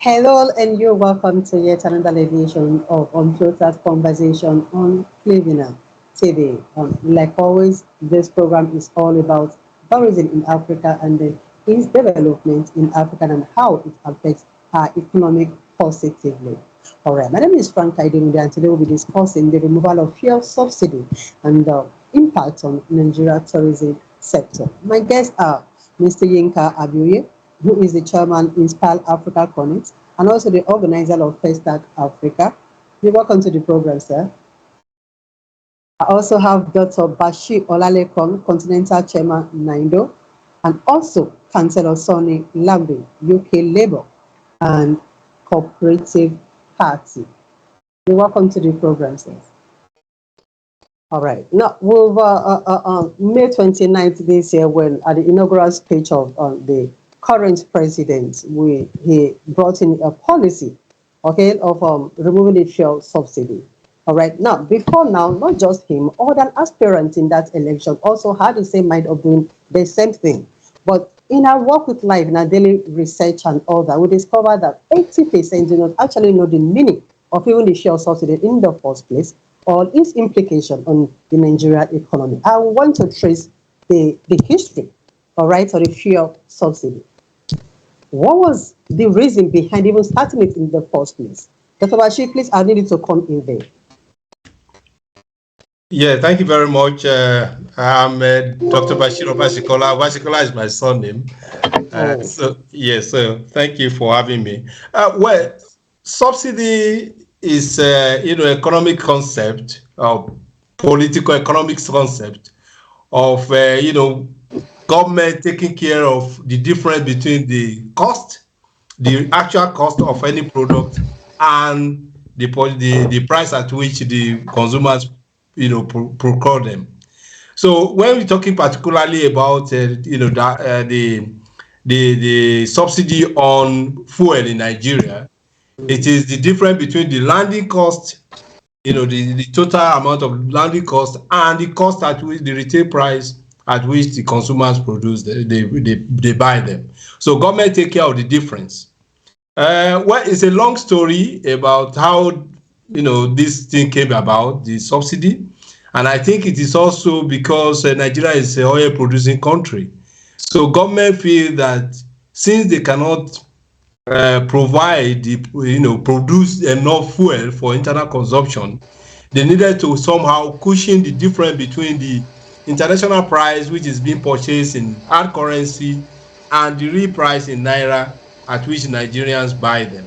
Hello, and you're welcome to yet another edition of Unfiltered Conversation on Cleveland TV. Like always, this program is all about tourism in Africa and its development in Africa and how it affects our economic positively. All right, my name is Frank Aidemide, and today we'll be discussing the removal of fuel subsidy and the impact on Nigeria tourism sector. My guests are Mr. Yinka Abiyoye, who is the chairman Inspire Africa Connect and also the organizer of Festac Africa. You're welcome to the program, sir. I also have Dr. Bashir Olalekan, Continental Chairman NIDO, and also Councillor Sonny Lambe, UK Labour and Cooperative Party. You're welcome to the program, sir. All right. Now, with May 29th this year, when at the inaugural speech of the current president, he brought in a policy, okay, of removing the fuel subsidy. All right. Now, before now, not just him, other aspirants in that election also had the same mind of doing the same thing. But in our work with life, in our daily research and all that, we discovered that 80% do not actually know the meaning of even the fuel subsidy in the first place or its implication on the Nigerian economy. I want to trace the history, all right, of the fuel subsidy. What was the reason behind even starting it in the first place? Dr. Bashir, please, I need you to come in there. Yeah, thank you very much. I'm Dr. Bashir Obasikola. Obasikola is my surname. So thank you for having me. Well, subsidy is, economic concept, political economics concept of, government taking care of the difference between the actual cost of any product and the price at which the consumers, procure them. So when we're talking particularly about, the subsidy on fuel in Nigeria, it is the difference between the landing cost, the total amount of landing cost and the cost at which the retail price at which the consumers produce, they buy them. So government take care of the difference. Well, it's a long story about how, this thing came about, the subsidy. And I think it is also because Nigeria is an oil producing country. So government feel that since they cannot produce enough fuel for internal consumption, they needed to somehow cushion the difference between the international price, which is being purchased in hard currency, and the real price in naira at which Nigerians buy them.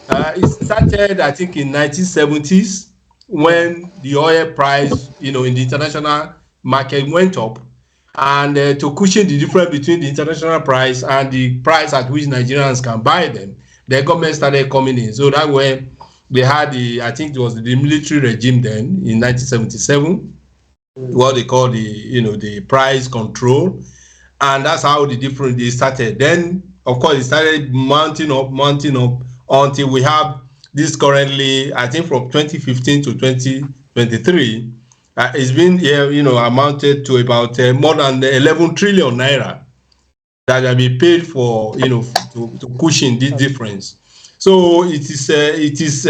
It started, I think, in 1970s when the oil price, in the international market went up, and to cushion the difference between the international price and the price at which Nigerians can buy them, the government started coming in. So that way, they had I think it was the military regime then in 1977, what they call the price control, and that's how they started. Then, of course, it started mounting up until we have this currently, I think from 2015 to 2023. It's been amounted to about more than 11 trillion naira that will be paid for, to cushion this difference. So it is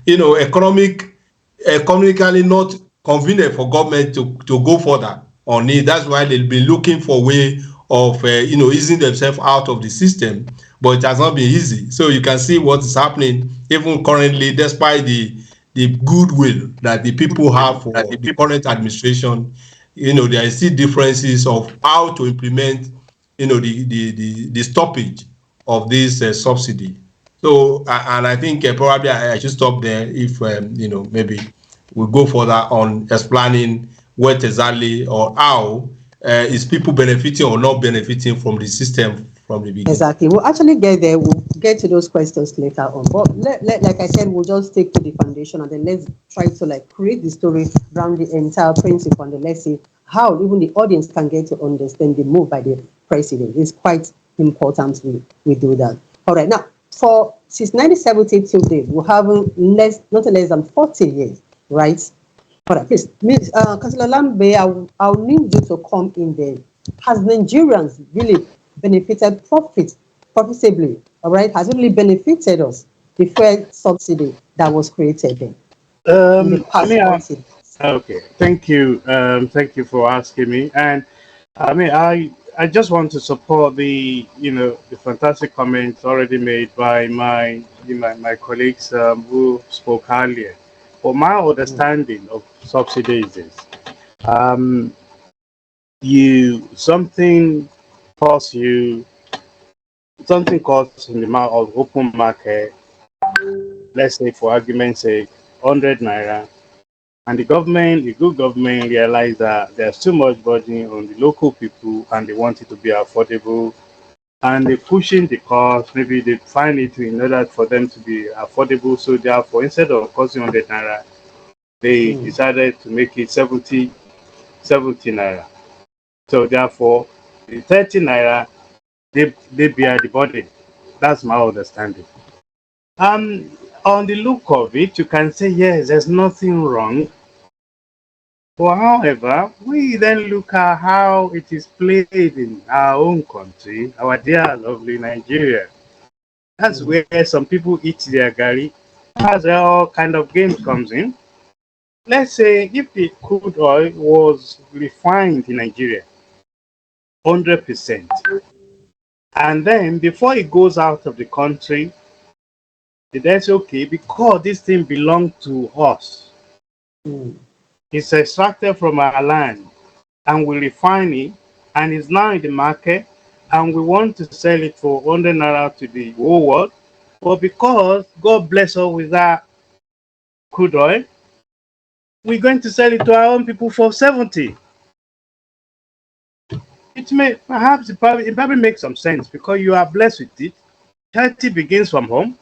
economically not convenient for government to go further on it. That's why they'll be looking for a way of easing themselves out of the system, but it has not been easy. So you can see what is happening even currently, despite the goodwill that the people have for the current administration. There is still differences of how to implement the stoppage of this subsidy. So and I think probably I should stop there if maybe we'll go further on explaining what exactly or how is people benefiting or not benefiting from the system from the beginning. Exactly. We'll actually get there. We'll get to those questions later on. But like I said, we'll just take to the foundation and then let's try to create the story around the entire principle and then let's see how even the audience can get to understand the move by the president. It's quite important we do that. All right. Now, since 1970 till date, we have not less than 40 years, right? All right, please, Councillor Lambe, I'll need you to come in there. Has Nigerians really benefited profitably All right, has it really benefited us? The fuel subsidy that was created then in the I past mean, 40 days. okay. Thank you. Thank you for asking me. And I mean, I just want to support the fantastic comments already made by my colleagues who spoke earlier. For my Mm, understanding of subsidies is, um, you costs you something costs in the open market. Let's say, for argument's sake, 100 naira. And the good government realized that there's too much burden on the local people and they want it to be affordable. And they pushing the cost, maybe they find it in order for them to be affordable. So therefore, instead of costing 100 naira, they mm, decided to make it 70 naira. So therefore, the 30 naira, they bear the burden. That's my understanding. On the look of it, you can say, yes, there's nothing wrong. But however, we then look at how it is played in our own country, our dear lovely Nigeria. That's mm, where some people eat their gari. That's where all kind of games comes in. Let's say if the crude oil was refined in Nigeria, 100%, and then before it goes out of the country, they then say, okay, because this thing belongs to us, mm, it's extracted from our land, and we refine it and it's now in the market and we want to sell it for 100 naira to the whole world, but because God bless us with that crude oil, we're going to sell it to our own people for 70. It may perhaps it probably makes some sense because you are blessed with it. Charity begins from home.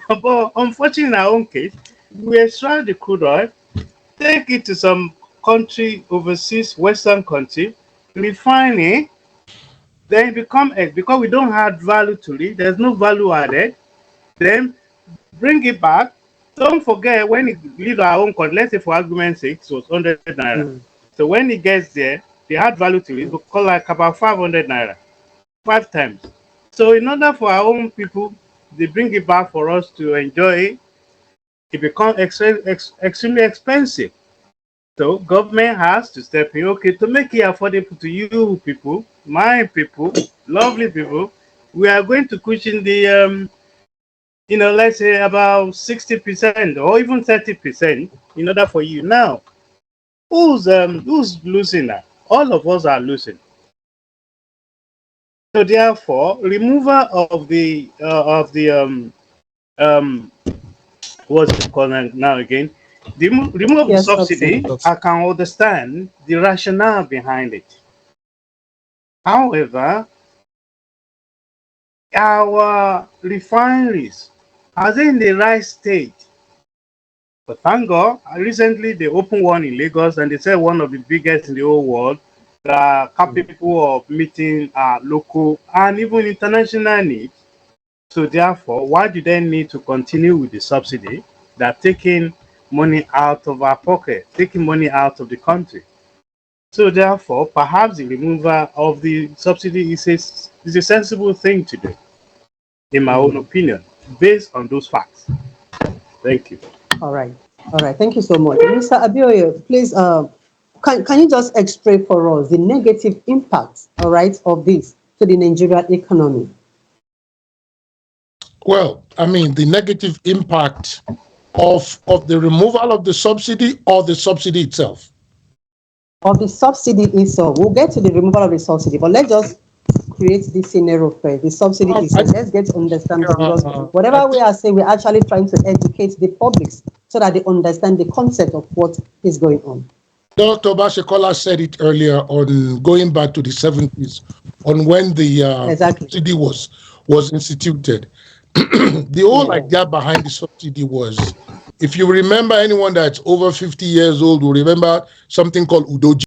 But unfortunately, in our own case, we extract the crude oil, take it to some country overseas, Western country, refine it, then become X because we don't add value to it. There's no value added. Then bring it back. Don't forget when it leaves our own country. Let's say for argument's sake, it was 100 naira. mm, So when it gets there, they add value to it, mm, because like about 500 naira, 5 times. So in order for our own people, they bring it back for us to enjoy it. It becomes extremely expensive. So government has to step in, okay, to make it affordable to you people, my people, lovely people. We are going to cushion the, let's say about 60% or even 30% in order for you. Now, who's losing that? All of us are losing. So therefore, removal um what's it called now again? The removal of the yes, subsidy, subsidy. I can understand the rationale behind it. However, our refineries are they in the right state? But thank God, recently they opened one in Lagos and they said one of the biggest in the whole world that are Mm, capable of meeting local and even international needs. So therefore, why do they need to continue with the subsidy? They're taking money out of our pocket, taking money out of the country. So therefore, perhaps the removal of the subsidy is a sensible thing to do, in my own mm. opinion, based on those facts. Thank you. All right. All right. Thank you so much. Mr. Abioye, please, can you just explain for us the negative impact, all right, of this to the Nigerian economy? Well, I mean, the negative impact of the removal of the subsidy or the subsidy itself. Of the subsidy itself. We'll get to the removal of the subsidy, but let's just create this scenario first. The subsidy I itself. think, Let's get to understand this because I whatever we think are saying, we're actually trying to educate the public so that they understand the concept of what is going on. Dr. Bashekola said it earlier on going back to the 70s on when the Exactly. subsidy was instituted. The whole Yeah. idea behind the subsidy was, if you remember, anyone that's over 50 years old will remember something called Udoji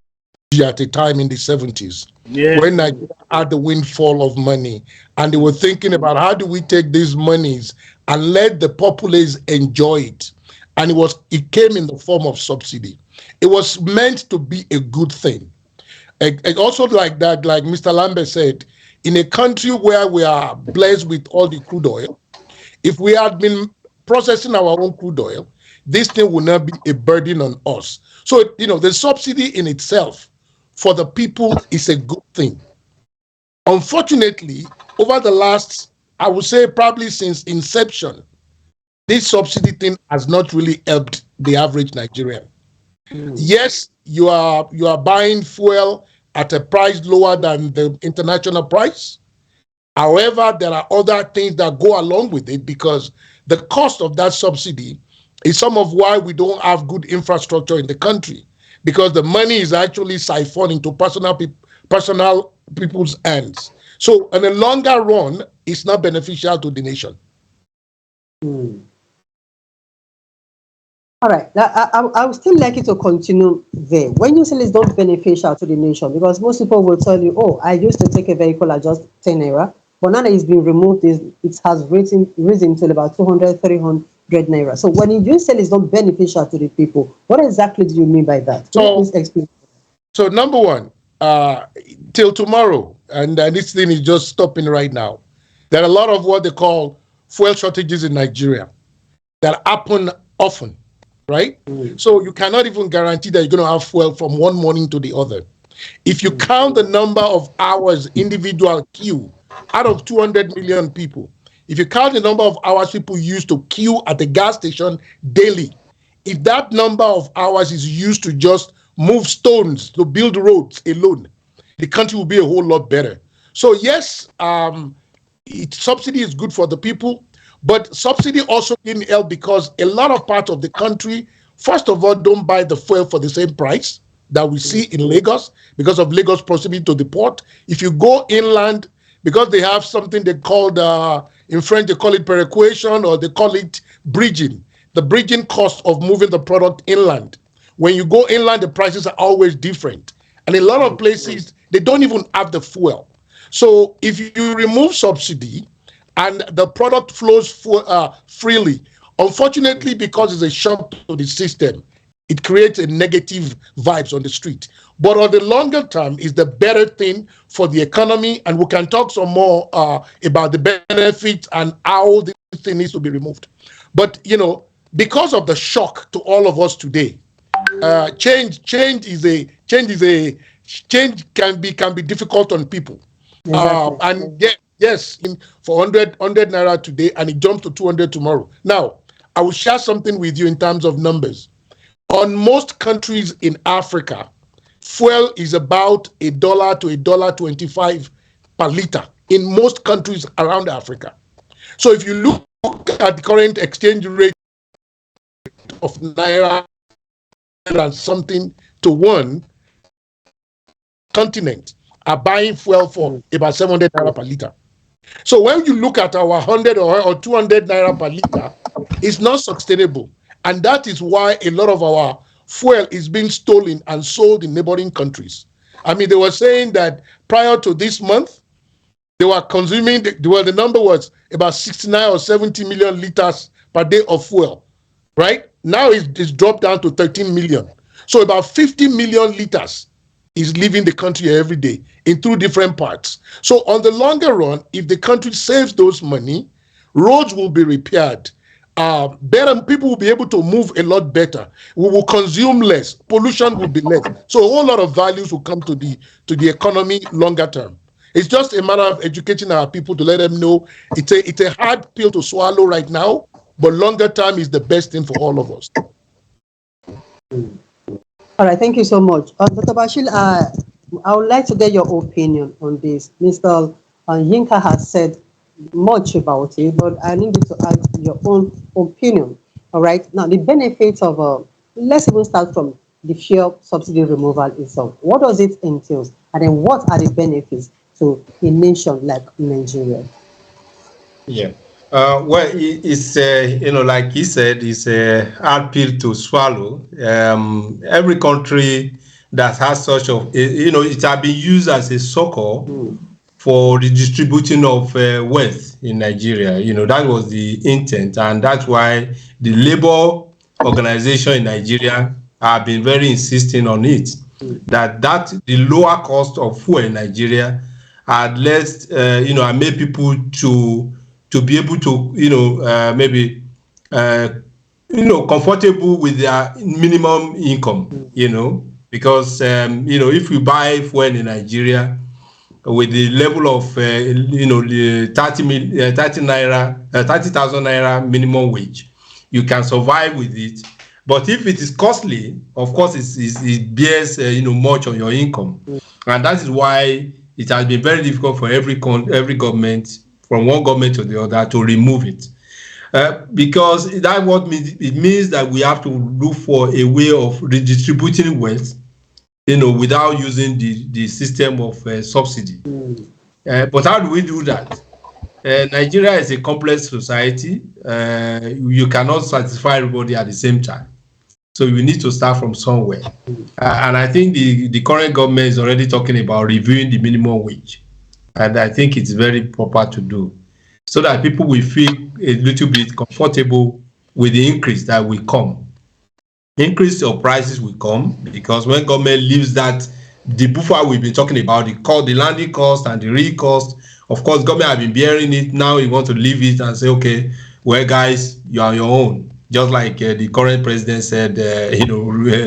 at a time in the 70s when Yes. Mm, Nigeria had the windfall of money and they were Mm. thinking about how do we take these monies and let the populace enjoy it. And it came in the form of subsidy. It was meant to be a good thing. And also like that, like Mr. Lambert said, in a country where we are blessed with all the crude oil, if we had been processing our own crude oil, this thing would not be a burden on us. So, the subsidy in itself for the people is a good thing. Unfortunately, over the last, I would say probably since inception, this subsidy thing has not really helped the average Nigerian. Yes, you are buying fuel at a price lower than the international price. However, there are other things that go along with it, because the cost of that subsidy is some of why we don't have good infrastructure in the country, because the money is actually siphoned into personal people's hands. So in the longer run, it's not beneficial to the nation. All right. I would still like you to continue there. When you say it's not beneficial to the nation, because most people will tell you, oh, I used to take a vehicle at just 10 naira, but now that it's been removed, it has risen to about 200, 300 naira. So when you say it's not beneficial to the people, what exactly do you mean by that? Can you please explain? So number one, till tomorrow, and this thing is just stopping right now, there are a lot of what they call fuel shortages in Nigeria that happen often, right? So you cannot even guarantee that you're going to have fuel from one morning to the other. If you count the number of hours individual queue out of 200 million people, if you count the number of hours people use to queue at the gas station daily, if that number of hours is used to just move stones to build roads alone, the country will be a whole lot better. So yes, subsidy is good for the people, but subsidy also didn't help because a lot of parts of the country, first of all, don't buy the fuel for the same price that we see in Lagos because of Lagos proximity to the port. If you go inland, because they have something they called, in French, they call it perequation, or they call it bridging, the bridging cost of moving the product inland. When you go inland, the prices are always different. And in a lot of places, they don't even have the fuel. So if you remove subsidy and the product flows freely, unfortunately, because it's a shock to the system, it creates a negative vibes on the street. But on the longer term, is the better thing for the economy, and we can talk some more about the benefits and how this thing needs to be removed. But because of the shock to all of us today, change can be difficult on people. Exactly. And yes, for 100 naira today, and it jumps to 200 tomorrow. Now, I will share something with you in terms of numbers. On most countries in Africa, fuel is about $1 to $1.25 per liter in most countries around Africa. So if you look at the current exchange rate of naira and something to one, continent are buying fuel for about 700 naira per liter. So when you look at our 100 or 200 naira per liter, it's not sustainable. And that is why a lot of our fuel is being stolen and sold in neighboring countries. I mean, they were saying that prior to this month, they were consuming, the number was about 69 or 70 million liters per day of fuel, right? Now it's dropped down to 13 million. So about 50 million liters is leaving the country every day in two different parts. So on the longer run, if the country saves those money, roads will be repaired. Better people will be able to move a lot better. We will consume less. Pollution will be less. So a whole lot of values will come to the economy longer term. It's just a matter of educating our people to let them know it's a hard pill to swallow right now, but longer term is the best thing for all of us. All right, thank you so much. Dr. Bashir, I would like to get your opinion on this. Mr. Yinka has said much about it, but I need you to add your own opinion. All right, now the benefits of, let's even start from the fuel subsidy removal itself. What does it entail? And then what are the benefits to a nation like Nigeria? Yeah. Well, it's like he said, it's a hard pill to swallow. Every country that has such it has been used as a sucker for the distributing of wealth in Nigeria. That was the intent, and that's why the labor organization in Nigeria have been very insisting on it. That the lower cost of fuel in Nigeria had less, and made people to be able to, maybe, comfortable with their minimum income, because, if you buy fuel in Nigeria with the level of, the 30,000 naira minimum wage, you can survive with it. But if it is costly, of course, it bears, much on your income. And that is why it has been very difficult for every government, from one government to the other, to remove it. Because that what means, it means that we have to look for a way of redistributing wealth, without using the system of subsidy. But how do we do that? Nigeria is a complex society. You cannot satisfy everybody at the same time. So you need to start from somewhere. And I think the current government is already talking about reviewing the minimum wage. And I think it's very proper to do, so that people will feel a little bit comfortable with the increase that will come. Increase of prices will come, because when government leaves that, the buffer we've been talking about, the landing cost and the real cost, of course, government have been bearing it. Now you want to leave it and say, okay, well, guys, you are your own. Just like the current president said,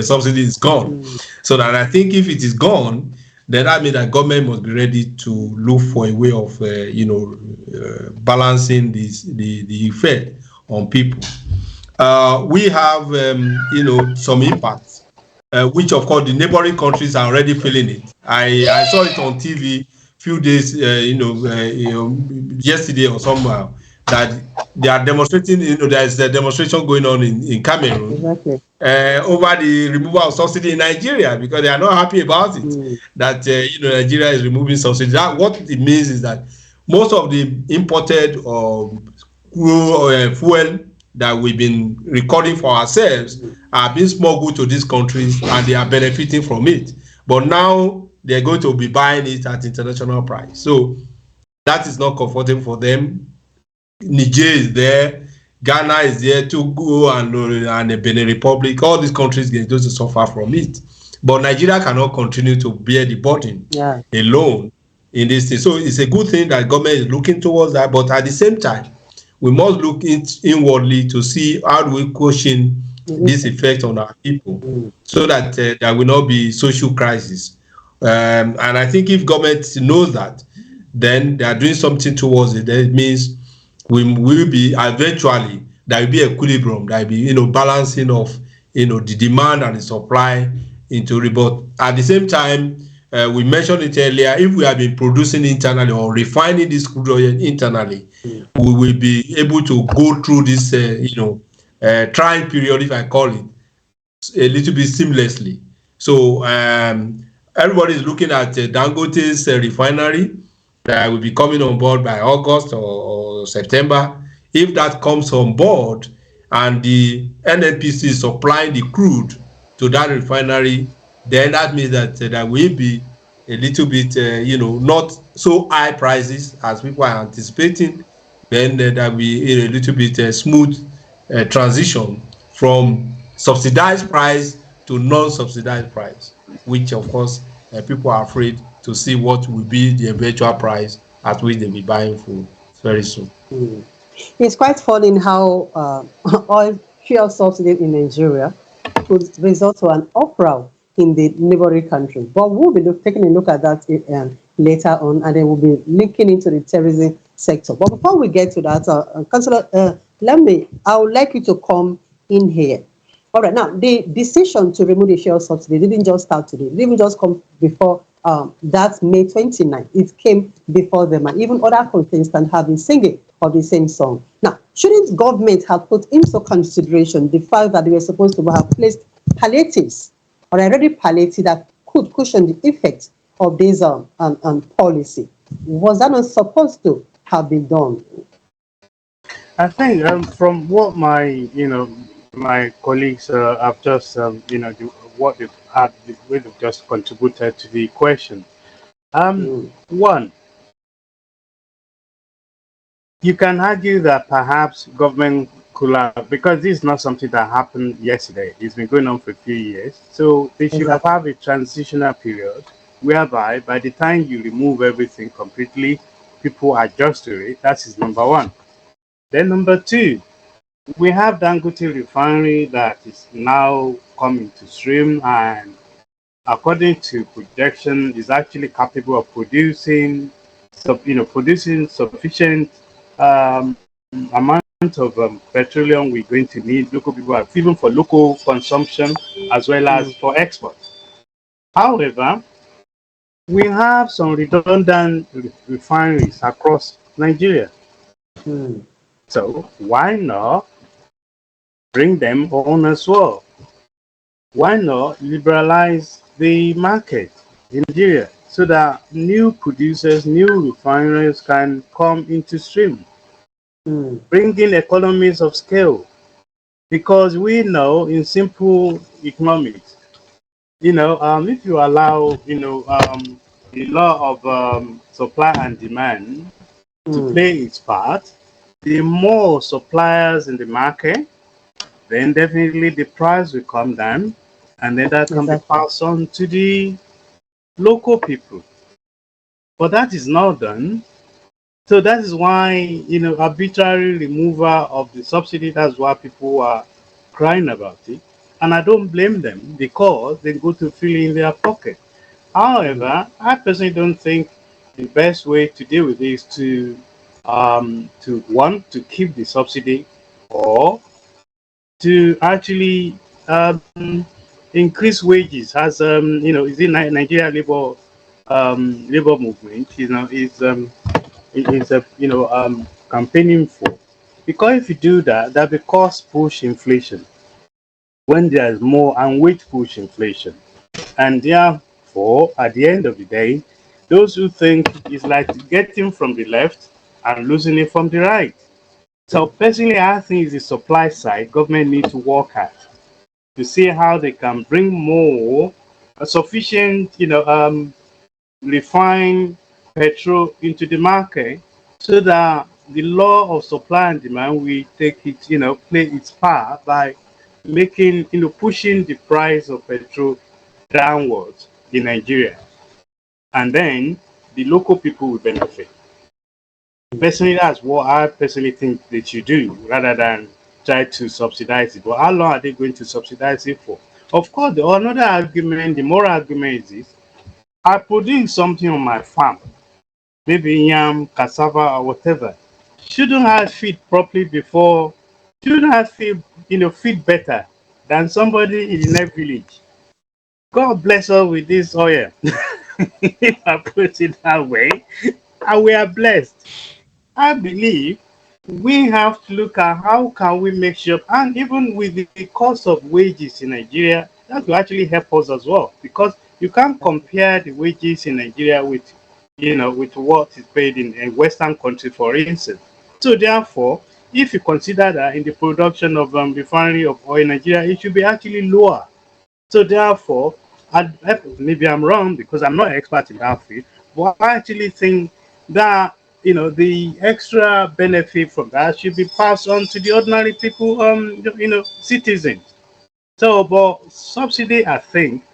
subsidy is gone. So that, I think, if it is gone, then that means that government must be ready to look for a way of, balancing the effect on people. We have, some impacts, which, of course, the neighboring countries are already feeling it. I saw it on TV few days, yesterday or somewhere, that they are demonstrating. There's a demonstration going on in Cameroon. Exactly. Over the removal of subsidy in Nigeria, because they are not happy about it. That Nigeria is removing subsidy. That, what it means is that most of the imported fuel that we've been recording for ourselves are being smuggled to these countries, and they are benefiting from it. But now they're going to be buying it at international price. So that is not comfortable for them. Niger is there, Ghana is there, Togo and the Benin Republic. All these countries get those to suffer from it. But Nigeria cannot continue to bear the burden alone in this thing. So it's a good thing that government is looking towards that. But at the same time, we must look inwardly to see how do we cushion this effect on our people, so that there will not be social crisis. And I think if government knows that, then they are doing something towards it. That means we will be eventually, there will be equilibrium, there will be balancing of the demand and the supply into it. But at the same time, we mentioned it earlier, if we have been producing internally or refining this crude oil internally, we will be able to go through this trying period, if I call it, a little bit seamlessly. So everybody is looking at Dangote's refinery that will be coming on board by August or September. If that comes on board and the NNPC is supplying the crude to that refinery, then that means that there will be a little bit, not so high prices as people are anticipating. Then there will be a little bit smooth transition from subsidized price to non-subsidized price, which, of course, people are afraid to see what will be the eventual price at which they will be buying food very soon. It's quite funny in how oil fuel subsidy in Nigeria could result to an uproar in the neighboring country. But we'll be taking a look at that later on, and then we'll be linking into the terrorism sector. But before we get to that, Councillor, I would like you to come in here. All right, now, the decision to remove the fuel subsidy didn't just start today. It didn't just come before that May 29th. It came before them, and even other contestants have been singing of the same song. Now, shouldn't government have put into consideration the fact that they were supposed to have placed palliatives, or already palliative, that could cushion the effects of this policy? Was that not supposed to have been done? I think from what my colleagues have just what they've had, the way they've just contributed to the question. One, you can argue that perhaps government could have, because this is not something that happened yesterday. It's been going on for a few years, so they should have a transitional period whereby by the time you remove everything completely, people adjust to it. That is number one. Then number two, we have Dangote refinery that is now coming to stream, and according to projection, is actually capable of producing, producing sufficient amount of petroleum we're going to need. Local people are even for local consumption as well as mm, for export. However, we have some redundant refineries across Nigeria. mm, So why not bring them on as well? Why not liberalize the market in Nigeria so that new producers, new refineries can come into stream, mm, bringing economies of scale? Because we know in simple economics, if you allow, the law of supply and demand to mm. play its part, the more suppliers in the market, then definitely the price will come down, and then that can be Exactly. passed on to the local people. But that is not done. So that is why, arbitrary removal of the subsidy, that's why people are crying about it. And I don't blame them because they go to fill in their pocket. Mm, However, I personally don't think the best way to deal with this to one, to keep the subsidy, or to actually increase wages, as is it Nigeria labor movement, is campaigning for. Because if you do that, that will cause push inflation when there is more, and wage push inflation. And therefore, at the end of the day, those who think it's like getting from the left and losing it from the right. So personally, I think it's the supply side government need to work at to see how they can bring more sufficient, refined petrol into the market so that the law of supply and demand will take it, play its part by making, pushing the price of petrol downwards in Nigeria. And then the local people will benefit. Personally, that's what I personally think they should do rather than try to subsidize it. But how long are they going to subsidize it for? Of course, another argument, the moral argument is this: I produce something on my farm, maybe yam, cassava, or whatever. Shouldn't I feed properly before? Shouldn't I feed better than somebody in the next village? God bless us with this oil. If I put it that way, and we are blessed. I believe we have to look at how can we make sure, and even with the cost of wages in Nigeria, that will actually help us as well, because you can't compare the wages in Nigeria with, with what is paid in a Western country, for instance. So therefore, if you consider that in the production of refinery of oil in Nigeria, it should be actually lower. So therefore, maybe I'm wrong because I'm not an expert in that field, but I actually think that the extra benefit from that should be passed on to the ordinary people, citizens. So, but subsidy, I think,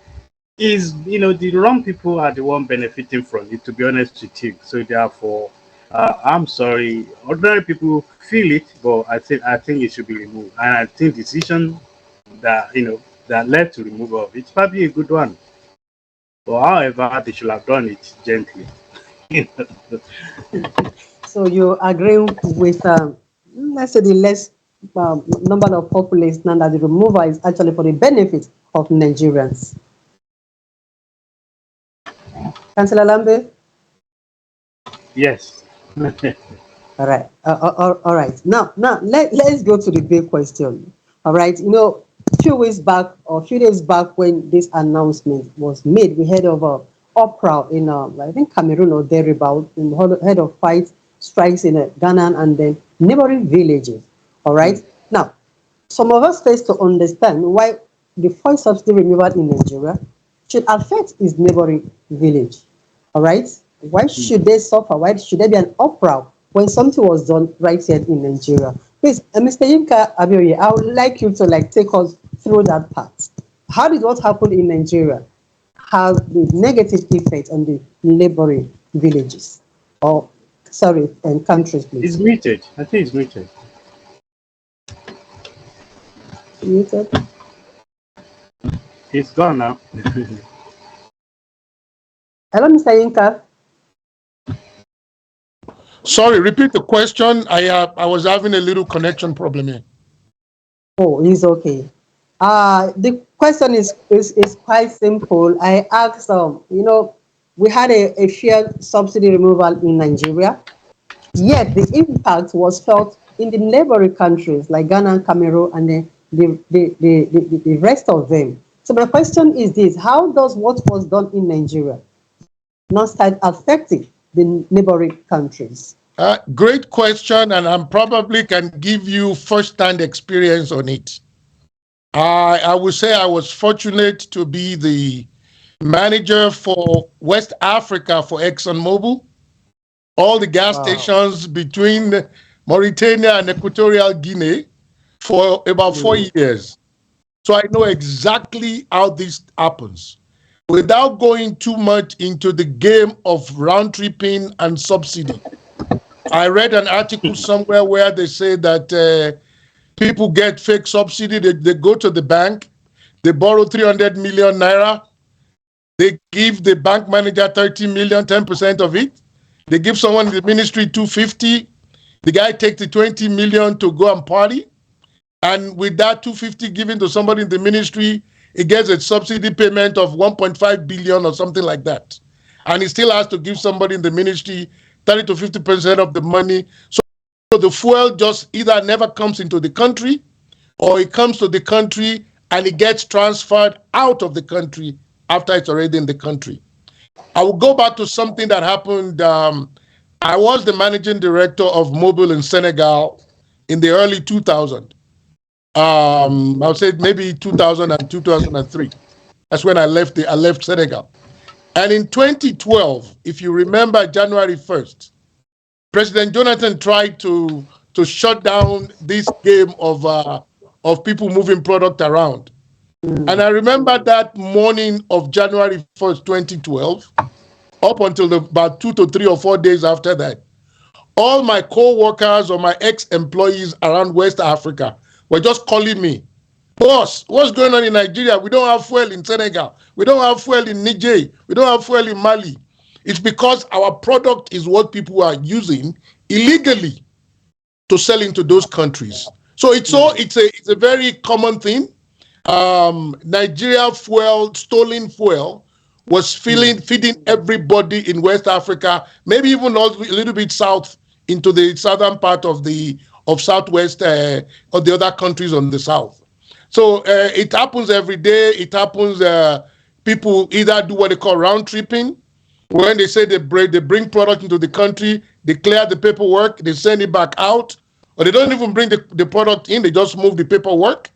is the wrong people are the one benefiting from it. To be honest with you, so therefore, I'm sorry, ordinary people feel it, but I think it should be removed, and I think decision that that led to removal of it probably a good one. But however, they should have done it gently. So you agree with, let's say, the less number of populace now that the removal is actually for the benefit of Nigerians. Councillor Lambe? Yes. All right. All right. Now let's go to the big question. All right. Few weeks back or few days back when this announcement was made, we heard of a uproar in, I think, Cameroon or thereabout, in the head of fight strikes in Ghana and then neighboring villages. All right. Mm. Now, some of us face to understand why the fuel subsidy removal in Nigeria should affect its neighboring village. All right? Why should they suffer? Why should there be an uproar when something was done right here in Nigeria? Please, Mr. Yinka Abioye, I would like you to take us through that part. How did what happen in Nigeria? has the negative effect on the neighboring villages or, sorry, and countries, It's please. muted. I think it's muted. Muted. It's gone now. Hello, Mr. Yinka. Sorry, repeat the question. I was having a little connection problem here. Oh, he's okay. The question is quite simple. I asked, we had a shared subsidy removal in Nigeria, yet the impact was felt in the neighboring countries like Ghana and Cameroon and the rest of them. So my question is this: how does what was done in Nigeria not start affecting the neighboring countries? Great question, and I probably can give you first-hand experience on it. I would say I was fortunate to be the manager for West Africa for ExxonMobil, all the gas Wow. stations between Mauritania and Equatorial Guinea for about 4 years. So I know exactly how this happens. Without going too much into the game of round tripping and subsidy, I read an article somewhere where they say that people get fake subsidy. They go to the bank, they borrow 300 million naira, they give the bank manager 30 million, 10% of it. They give someone in the ministry 250. The guy takes the 20 million to go and party. And with that 250 given to somebody in the ministry, he gets a subsidy payment of 1.5 billion or something like that. And he still has to give somebody in the ministry 30 to 50% of the money. So the fuel just either never comes into the country, or it comes to the country and it gets transferred out of the country after it's already in the country. I will go back to something that happened. I was the managing director of Mobile in Senegal in the early 2000s. I would say maybe 2000 and 2003. That's when I left Senegal. And in 2012, if you remember, January 1st, President Jonathan tried to shut down this game of people moving product around. And I remember that morning of January 1st, 2012, up until about 2 to 3 or 4 days after that, all my co-workers or my ex-employees around West Africa were just calling me, boss, what's going on in Nigeria? We don't have fuel in Senegal. We don't have fuel in Niger. We don't have fuel in Mali. It's because our product is what people are using illegally to sell into those countries. So it's a very common thing. Nigeria fuel, stolen fuel, was feeding everybody in West Africa, maybe even a little bit south into the southern part of Southwest or the other countries on the south. So it happens every day. It happens. People either do what they call round tripping, when they say they bring product into the country, they clear the paperwork, they send it back out, or they don't even bring the product in, they just move the paperwork,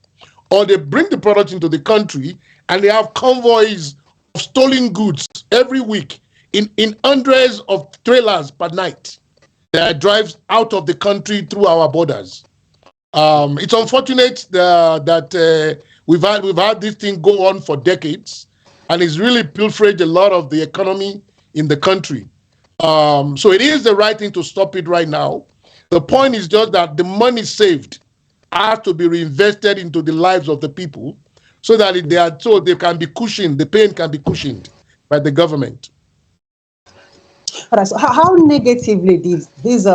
or they bring the product into the country and they have convoys of stolen goods every week in hundreds of trailers per night that drives out of the country through our borders. It's unfortunate that we've had this thing go on for decades, and it's really pilfered a lot of the economy in the country. So it is the right thing to stop it right now. The point is just that the money saved has to be reinvested into the lives of the people, so that if they are told they can be cushioned, the pain can be cushioned by the government. All right, so how negatively did this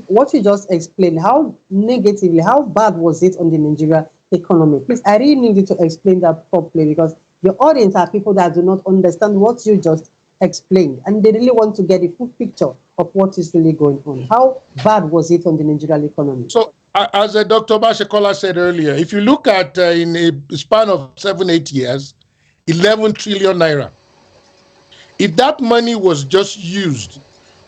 what you just explained? How negatively, how bad was it on the Nigeria economy? Please, I really need you to explain that properly, because your audience are people that do not understand what you just explained, and they really want to get a full picture of what is really going on. How bad was it on the Nigerian economy? So, as Dr. Bashekola said earlier, if you look at in a span of 7-8 years, 11 trillion naira. If that money was just used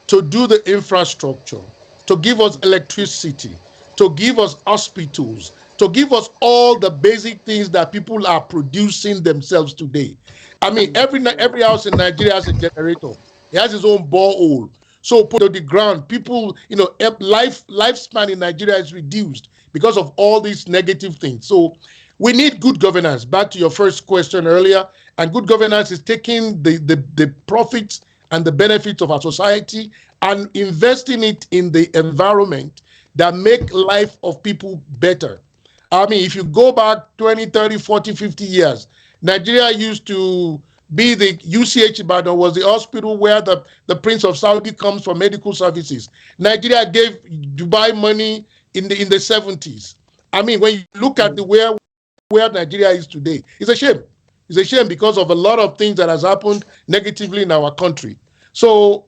to do the infrastructure, to give us electricity, to give us hospitals, to give us all the basic things that people are producing themselves today. I mean, every house in Nigeria has a generator. It has its own borehole. So put to the ground, people, lifespan in Nigeria is reduced because of all these negative things. So we need good governance. Back to your first question earlier, and good governance is taking the profits and the benefits of our society and investing it in the environment that make life of people better. I mean, if you go back 20, 30, 40, 50 years, Nigeria used to be the UCH Ibadan was the hospital where the Prince of Saudi comes for medical services. Nigeria gave Dubai money in the 70s. I mean, when you look at the where Nigeria is today, it's a shame. It's a shame because of a lot of things that has happened negatively in our country. So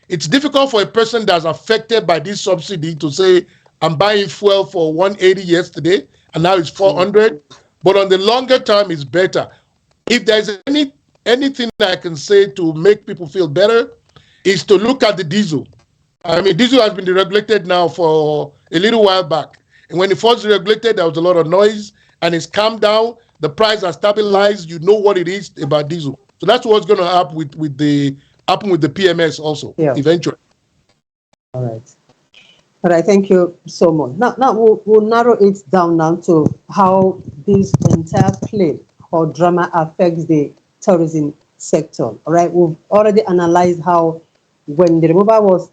it's difficult for a person that's affected by this subsidy to say, I'm buying fuel for 180 yesterday and now it's 400. But on the longer term, it's better. If there's anything I can say to make people feel better, is to look at the diesel. I mean, diesel has been deregulated now for a little while back. And when it first deregulated, there was a lot of noise and it's calmed down. The price has stabilized. You know what it is about diesel. So that's what's going to happen with the PMS also, eventually. All right. All right, thank you so much. Now we'll narrow it down now to how this entire play or drama affects the tourism sector. All right, we've already analyzed how when the removal was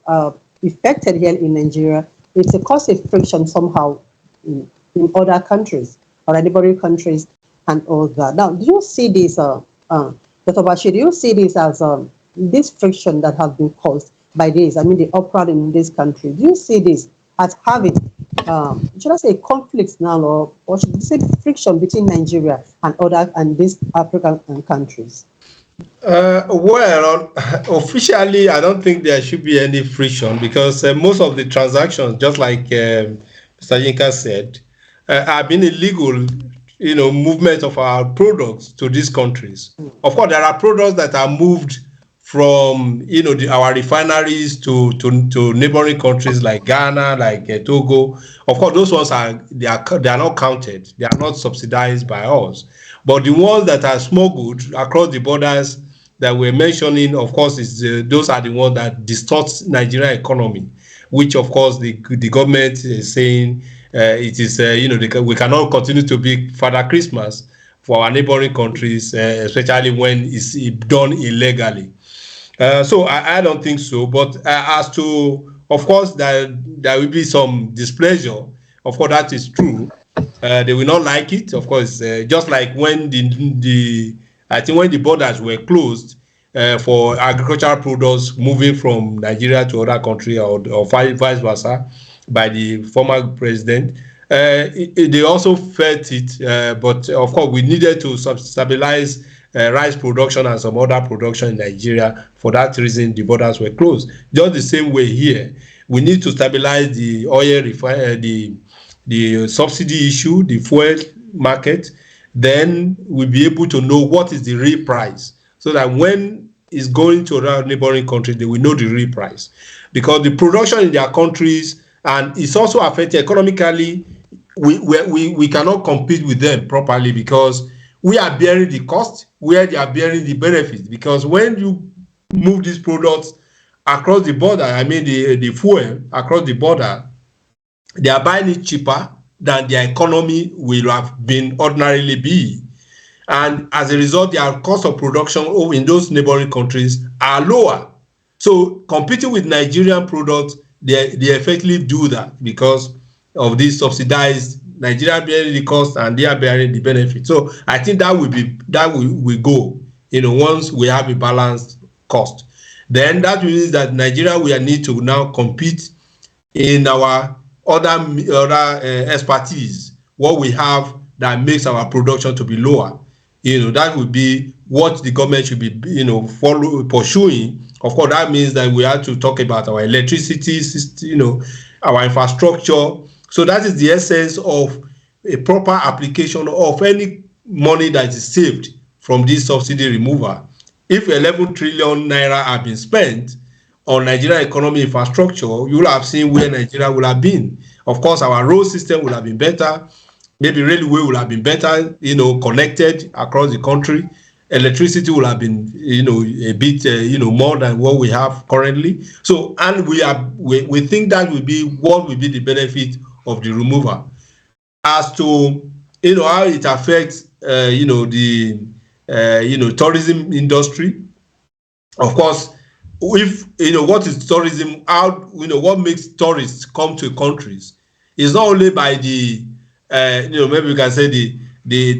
effected here in Nigeria, it's a cause of friction somehow in other countries or neighboring countries and all that. Now, do you see this, Dr. Bashir, do you see this as this friction that has been caused by this, I mean, the uproar in this country? Do you see this as having, should I say, conflicts now, or should we say friction between Nigeria and these African countries? Well, officially, I don't think there should be any friction because most of the transactions, just like Mr. Yinka said, have been illegal, movement of our products to these countries. Of course, there are products that are moved from our refineries to neighboring countries like Ghana, like Togo. Of course, those ones are not counted. They are not subsidized by us. But the ones that are smuggled across the borders that we're mentioning, of course, those are the ones that distort Nigerian economy, which of course the government is saying it is we cannot continue to be Father Christmas for our neighboring countries, especially when it's done illegally. So I don't think so. But as to, of course, there will be some displeasure. Of course, that is true. They will not like it. Of course, just like when I think when the borders were closed for agricultural products moving from Nigeria to other country or vice versa by the former president, they also felt it. But of course, we needed to stabilize rice production and some other production in Nigeria. For that reason, the borders were closed. Just the same way here, we need to stabilize the oil the subsidy issue, the fuel market. Then we'll be able to know what is the real price, so that when it's going to other neighboring countries, they will know the real price. Because the production in their countries, and it's also affected economically, we cannot compete with them properly because we are bearing the cost where they are bearing the benefits. Because when you move these products across the border, I mean the fuel across the border, they are buying it cheaper than their economy will have been ordinarily be. And as a result, their cost of production in those neighboring countries are lower. So competing with Nigerian products, they effectively do that because of this subsidized Nigeria bearing the cost and they are bearing the benefit. So I think that will go, once we have a balanced cost. Then that means that Nigeria will need to now compete in our other expertise, what we have that makes our production to be lower. That would be what the government should be, pursuing. Of course, that means that we have to talk about our electricity system, our infrastructure. So that is the essence of a proper application of any money that is saved from this subsidy removal. If 11 trillion naira have been spent on Nigerian economy infrastructure, you will have seen where Nigeria will have been. Of course, our road system will have been better. Maybe railway will have been better, connected across the country. Electricity will have been, a bit, more than what we have currently. So, and we think that will be what will be the benefit of the removal. As to how it affects the tourism industry. Of course, if what is tourism, how what makes tourists come to countries is not only by the maybe we can say the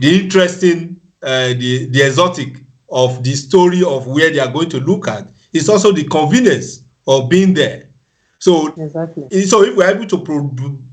interesting, the exotic of the story of where they are going to look at. It's also the convenience of being there. So Exactly. if we're able to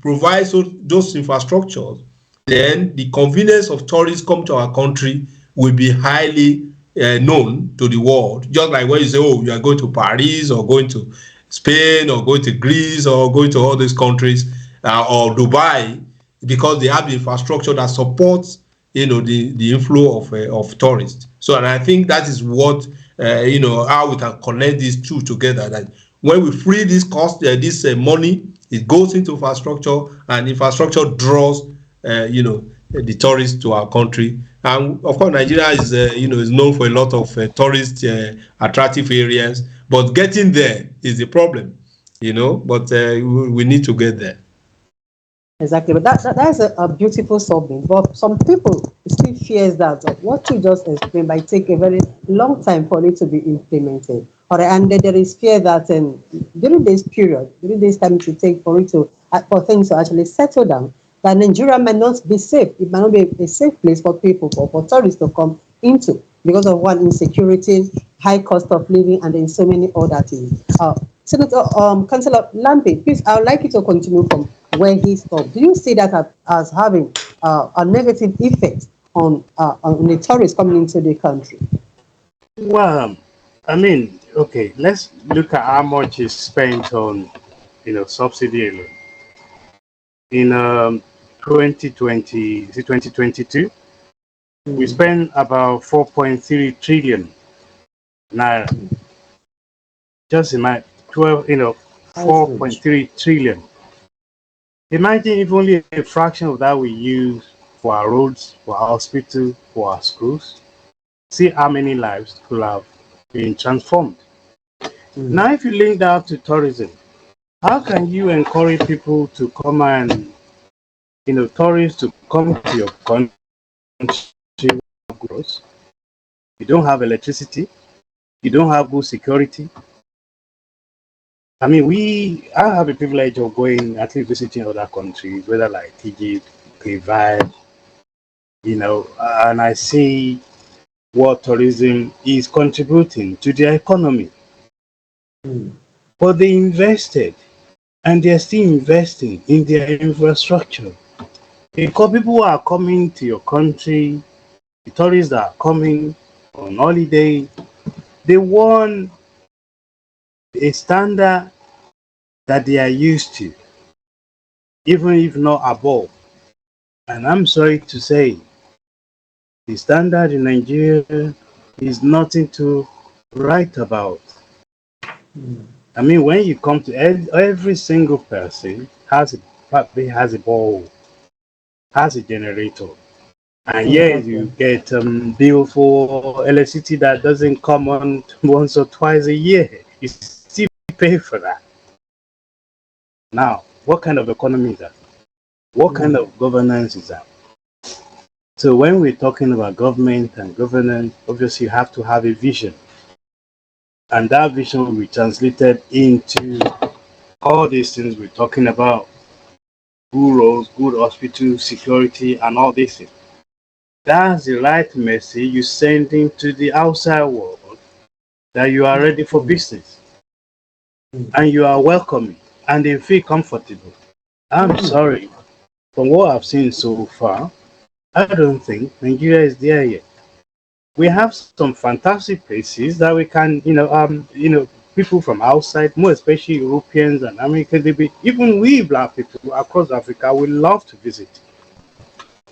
provide those infrastructures, then the convenience of tourists come to our country will be highly known to the world. Just like when you say, oh, you are going to Paris or going to Spain or going to Greece or going to all these countries, or Dubai, because they have the infrastructure that supports the inflow of tourists. So, and I think that is what how we can connect these two together. That when we free this cost, this money, it goes into infrastructure, and infrastructure draws the tourists to our country. And of course, Nigeria is known for a lot of tourist attractive areas, but getting there is the problem. But we need to get there. Exactly, but that's a beautiful summit. But some people still fears that what you just explained might take a very long time for it to be implemented. All right, and then there is fear that during this time to take for it to for things to actually settle down, that Nigeria might not be safe. It might not be a safe place for people for tourists to come into because of one insecurity, high cost of living, and then so many other things. Senator, Councillor Lampe, please, I would like you to continue from where he stopped. Do you see that as having a negative effect on the tourists coming into the country? Well, I mean, okay, let's look at how much is spent on, subsidy alone. In 2020, is it 2022? We spent about 4.3 trillion naira. Just imagine 12, That's huge. 4.3 trillion. Imagine if only a fraction of that we use for our roads, for our hospitals, for our schools. See how many lives could have been transformed. Now, if you link that to tourism, how can you encourage people to come and, tourists to come to your country? You don't have electricity, you don't have good security. I mean, I have the privilege of going, at least visiting other countries, whether like Egypt, Cape, and I see what tourism is contributing to their economy. But they invested, and they're still investing in their infrastructure. Because people are coming to your country, the tourists that are coming on holiday, they want a standard that they are used to, even if not above. And I'm sorry to say, the standard in Nigeria is nothing to write about. I mean, when you come to every single person probably has a ball, has a generator, and yet you Exactly. get bill for electricity that doesn't come on once or twice a year. You still pay for that. Now, what kind of economy is that? What kind of governance is that? So when we're talking about government and governance, obviously you have to have a vision. And that vision will be translated into all these things we're talking about: good roads, good hospitals, security, and all these things. That's the right message you send into the outside world, that you are ready for business and you are welcoming and they feel comfortable. I'm sorry, from what I've seen so far, I don't think Nigeria is there yet. We have some fantastic places that we can, people from outside, more especially Europeans and Americans, even we black people across Africa, we love to visit.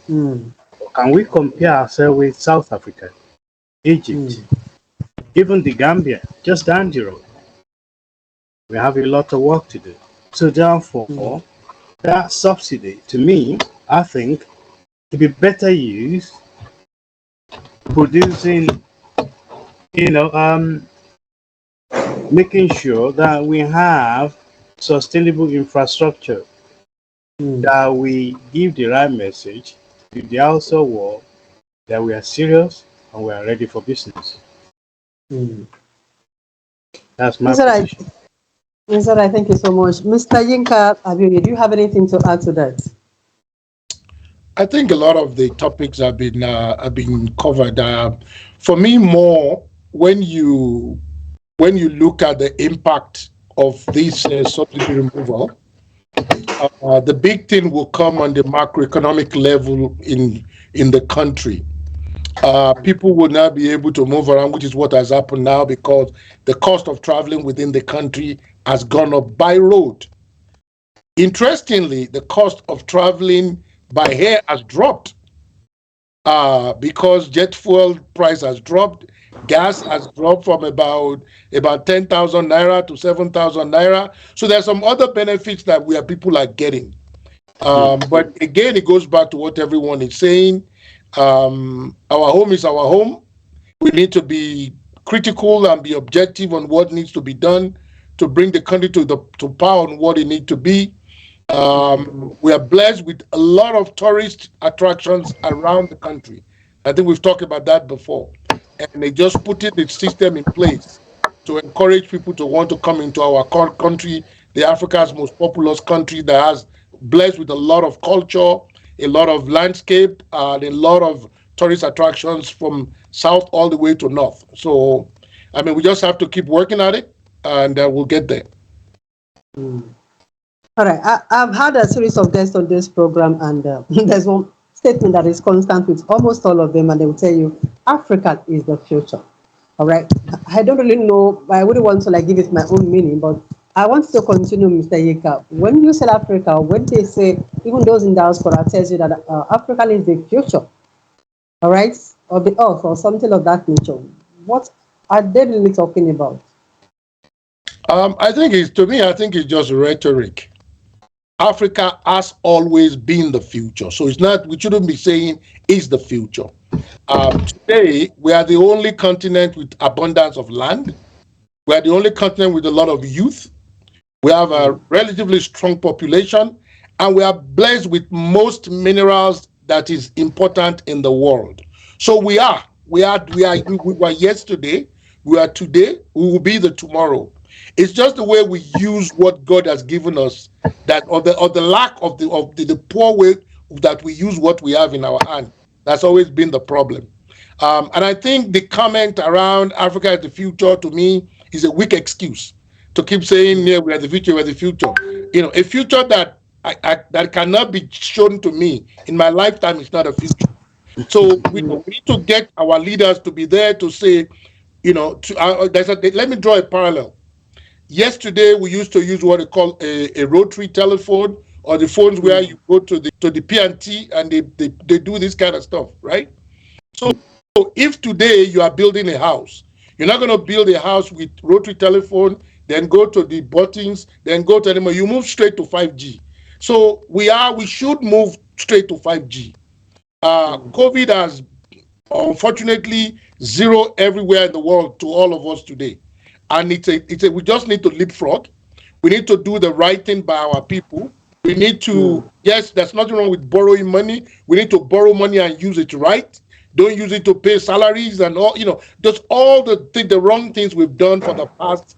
Can we compare ourselves with South Africa, Egypt, even the Gambia, just down the road? We have a lot of work to do. So therefore, that subsidy, to me, I think, to be better used producing, you know, making sure that we have sustainable infrastructure, that we give the right message, If they also war, then we are serious and we are ready for business. Mm. That's my Is that right? position. Is that right? Thank you so much. Mr. Yinka Abiuni, do you have anything to add to that? I think a lot of the topics have been covered. For me, more when you look at the impact of this subsidy removal, the big thing will come on the macroeconomic level in the country. People will not be able to move around, which is what has happened now because the cost of traveling within the country has gone up by road. Interestingly, the cost of traveling by air has dropped because jet fuel price has dropped. Gas has dropped from about 10,000 naira to 7,000 naira. So there's some other benefits that people are getting. But again, it goes back to what everyone is saying. Our home is our home. We need to be critical and be objective on what needs to be done to bring the country to power on what it needs to be. We are blessed with a lot of tourist attractions around the country. I think we've talked about that before. And they just put the system in place to encourage people to want to come into our country, the Africa's most populous country that has blessed with a lot of culture, a lot of landscape, and a lot of tourist attractions from south all the way to north. So, I mean, we just have to keep working at it, and we'll get there. All right. I've had a series of guests on this program, and there's one statement that is constant with almost all of them, and they will tell you Africa is the future. All right. I don't really know, I wouldn't want to like give it my own meaning, but I want to continue, Mr. Yeka. When you say Africa, when they say, even those in diaspora tells you that Africa is the future, all right, of the earth or something of that nature, what are they really talking about? I think it's just rhetoric. Africa has always been the future. So it's not, we shouldn't be saying is the future. Today, we are the only continent with abundance of land. We are the only continent with a lot of youth. We have a relatively strong population, and we are blessed with most minerals that is important in the world. So we were yesterday, we are today, we will be the tomorrow. It's just the way we use what God has given us, that or the lack of the poor way that we use what we have in our hand. That's always been the problem. And I think the comment around Africa as the future to me is a weak excuse to keep saying, yeah, we are the future, we're the future. A future that that cannot be shown to me in my lifetime is not a future. So we need to get our leaders to be there to say, let me draw a parallel. Yesterday, we used to use what they call a rotary telephone, or the phones where you go to the P&T and they do this kind of stuff, right? So if today you are building a house, you're not going to build a house with rotary telephone, then go to the buttons, then go to anymore. You move straight to 5G. So we should move straight to 5G. COVID has unfortunately zero everywhere in the world to all of us today, and we just need to leapfrog. We need to do the right thing by our people. We need to, yes, there's nothing wrong with borrowing money. We need to borrow money and use it right. Don't use it to pay salaries and all, just all the wrong things we've done for the past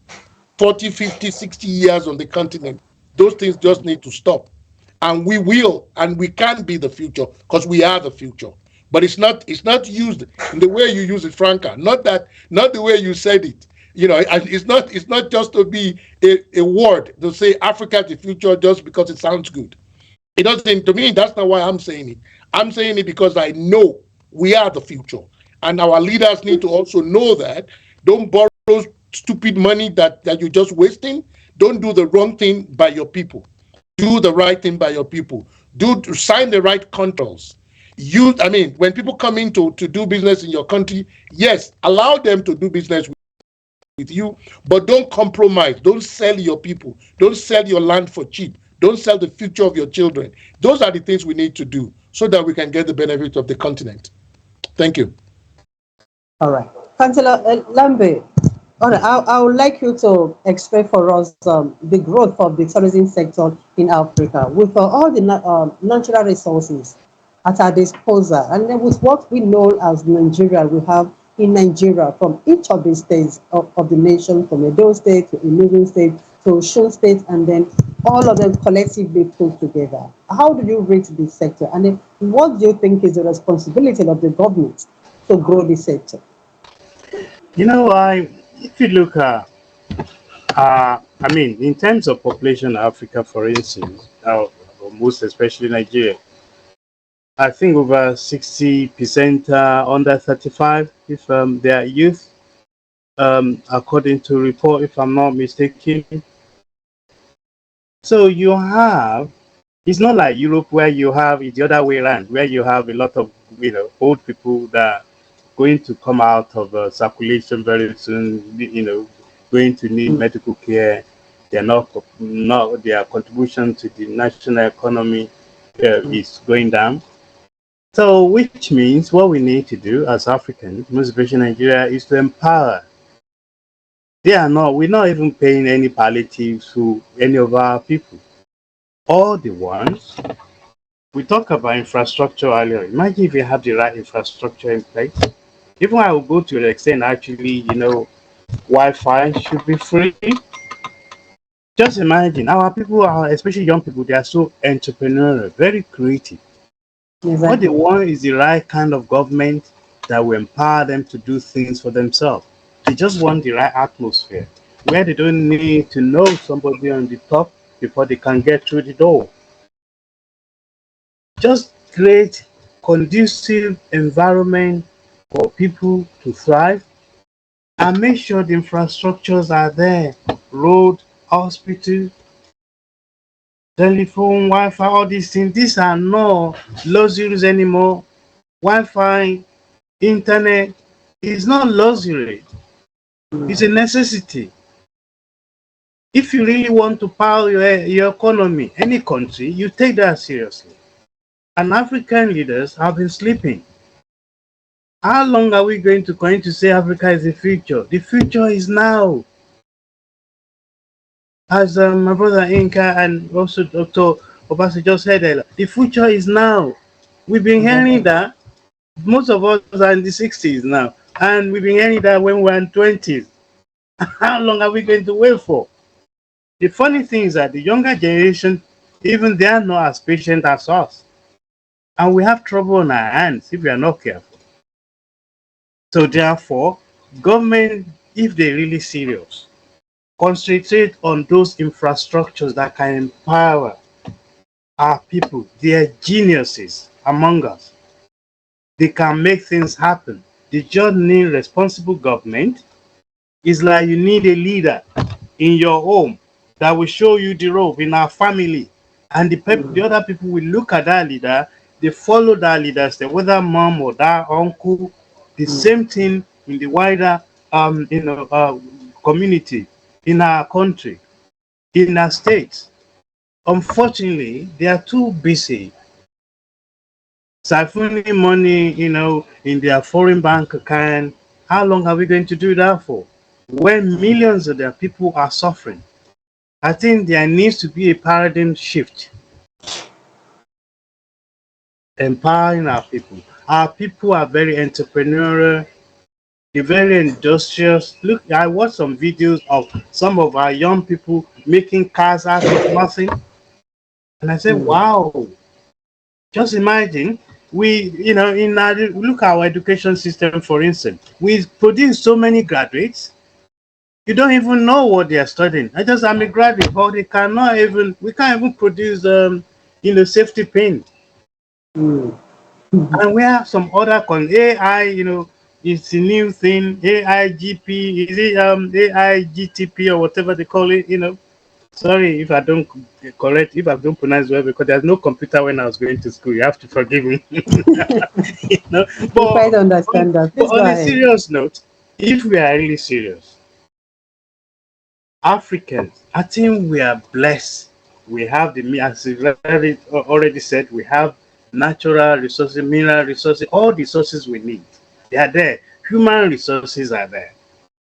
40, 50, 60 years on the continent. Those things just need to stop. And we will, and we can be the future because we are the future. But it's not used in the way you use it, Franca. Not the way you said it. And it's not just to be a word to say Africa the future just because it sounds good. It doesn't, to me, that's not why I'm saying it. I'm saying it because I know we are the future. And our leaders need to also know that. Don't borrow stupid money that you're just wasting. Don't do the wrong thing by your people. Do the right thing by your people. Sign the right contracts. When people come in to do business in your country, yes, allow them to do business with you, but don't compromise. Don't sell your people. Don't sell your land for cheap. Don't sell the future of your children. Those are the things we need to do so that we can get the benefit of the continent. Thank you. All right. Councillor Lambe, all right, I would like you to explain for us the growth of the tourism sector in Africa with all the natural resources. at our disposal. And then with what we know as Nigeria, we have in Nigeria from each of the states of the nation, from Edo State to Enugu State to Osun State, and then all of them collectively put together. How do you rate this sector? And then what do you think is the responsibility of the government to grow this sector? I if you look at I mean, in terms of population, Africa, for instance, or most especially Nigeria, I think over 60% are under 35, if they are youth, according to report, if I'm not mistaken. So you have, it's not like Europe where you have it the other way around, where you have a lot of old people that are going to come out of circulation very soon, going to need Mm, medical care. They're not their contribution to the national economy mm, is going down. So, which means what we need to do as Africans, most especially Nigeria, is to empower. We're not even paying any palliatives to any of our people. All the ones, we talked about infrastructure earlier. Imagine if you have the right infrastructure in place. Even I will go to the extent actually, Wi-Fi should be free. Just imagine our people are, especially young people, they are so entrepreneurial, very creative. What they exactly. want is the right kind of government that will empower them to do things for themselves. They just want the right atmosphere where they don't need to know somebody on the top before they can get through the door. Just create conducive environment for people to thrive and make sure the infrastructures are there. Road, hospital, telephone, Wi-Fi, all these things. These are not luxuries anymore. Wi-Fi, internet is not luxury, it's a necessity. If you really want to power your economy, any country, you take that seriously. And African leaders have been sleeping. How long are we going to say Africa is the future? The future is now. As my brother Inka and also Dr. Obasi just said, the future is now. We've been hearing Exactly. that. Most of us are in the 60s now, and we've been hearing that when we were in 20s. How long are we going to wait for? The funny thing is that the younger generation, even they are not as patient as us. And we have trouble on our hands if we are not careful. So therefore, government, if they're really serious, concentrate on those infrastructures that can empower our people. They are geniuses among us. They can make things happen. They just need responsible government. It's like you need a leader in your home that will show you the rope in our family. And the Mm, other people will look at that leader, they follow that leader, say, whether mom or dad, uncle, the mm, same thing in the wider community, in our country, in our states. Unfortunately, they are too busy siphoning money, in their foreign bank account. How long are we going to do that for? When millions of their people are suffering. I think there needs to be a paradigm shift, empowering our people. Our people are very entrepreneurial, they're very industrious. Look, I watched some videos of some of our young people making cars out of nothing. And I said, mm, wow, just imagine in our look at our education system, for instance. We produce so many graduates, you don't even know what they are studying. I'm a graduate, but we can't even produce safety pin. mm, And we have some other AI, it's a new thing, AIGP, is it AIGTP or whatever they call it. Sorry if I don't correct, if I don't pronounce well, because there's no computer when I was going to school. You have to forgive me. you know. we But quite understand that. but Please go on a ahead. serious note, if we are really serious, Africans, I think we are blessed. We have as you already said, we have natural resources, mineral resources, all the resources we need. They are there. Human resources are there.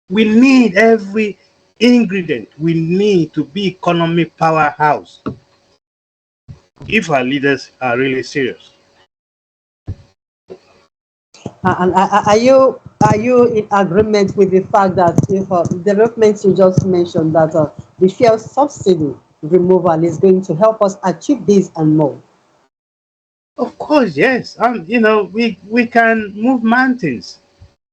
We need every ingredient we need to be economic powerhouse if our leaders are really serious. And are you in agreement with the fact that if developments you just mentioned that the fuel subsidy removal is going to help us achieve this and more? Of course, yes. We can move mountains.